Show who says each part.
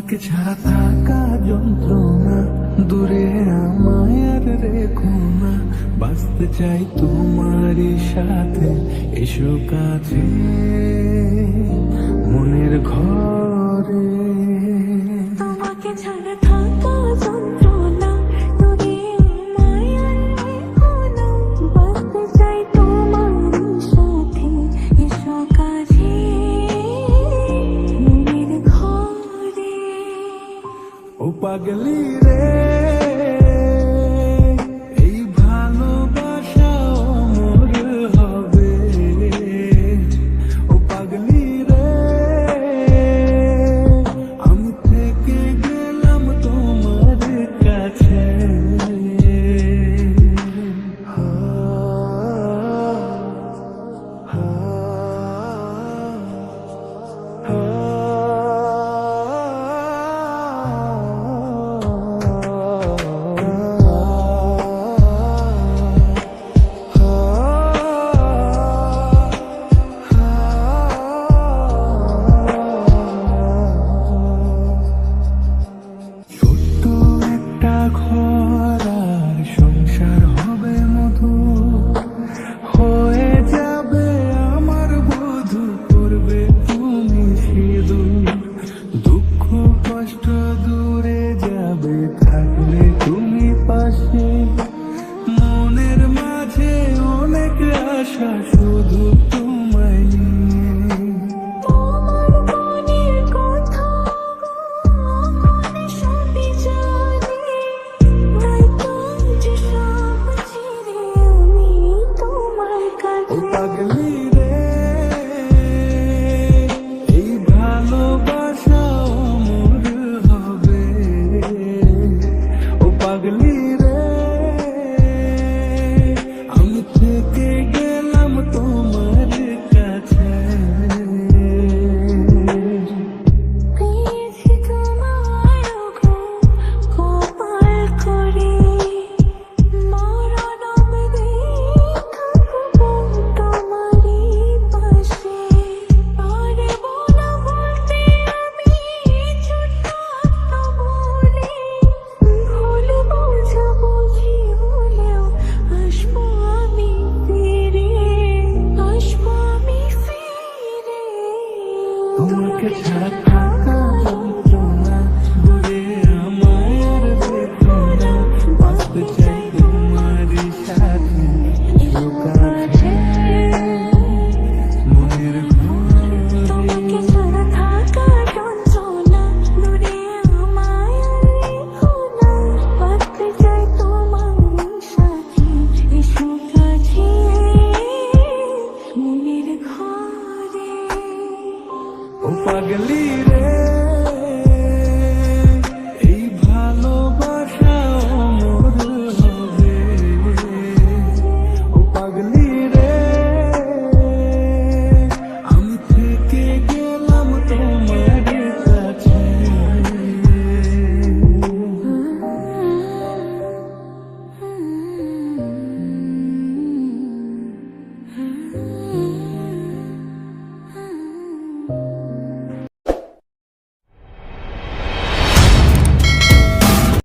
Speaker 1: তোমাকে ছাড়া থাকা যন্ত্রণা, দূরে আমায় আর রেখো না। বাঁচতে চাই তোমারই সাথে, এসো কাছে মনের ঘরে।
Speaker 2: তোমাকে ছাড়া থাকা যন্ত্রণা, দূরে আমায় আর রেখো না। বাঁচতে চাই তোমারই সাথে, এসো কাছে মনের ঘরে।
Speaker 1: ও পাগলি রে, এই ভালোবাসা অমর হবে। ও পাগলি রে, আমি থেকে গেলাম তোমার কাছে। ছোট্ট একটা ঘর আর সংসার হবে মধুর, হয়ে যাবে আমার বধূ, করবে তুমি সিঁদুর। দুঃখ কষ্ট দূরে যাবে, থাকলে তুমি পাশে। মনের মাঝে অনেক আশা, শুধু তোমায় নিয়ে।
Speaker 2: তোমার মনের কথা মনে সবই জানি, তাই তো যে সব ছেড়ে আমি তোমার
Speaker 1: ও
Speaker 2: কাছে।
Speaker 1: পাগলি রে, এই ভালোবাসা অমর হবে। ও পাগলি রে, আমি থেকে গেলাম তোমার কাছে।
Speaker 2: পেয়েছি তোমার গো কপাল করে, মরণ অবধি থাকবো তোমারই পাশে। পারব না বলতে আমি ছোট্ট একটা ভুলে, ভুল বোঝাবুঝি হলেও আসবো আমি ফিরে, আসবো আমি ফিরে।
Speaker 1: তোমাকে ছাড়া থাকা যন্ত্রণা, দূরে আমায় আর রেখো না। বাঁচতে চাই তোমারই সাথে, এসো কাছে মনের ঘরে।
Speaker 2: তোমাকে ছাড়া থাকা যন্ত্রণা, দূরে আমায় আর রেখো না। বাঁচতে চাই তোমারই সাথে, এসো কাছে মনের ঘরে।
Speaker 1: ও পাগলি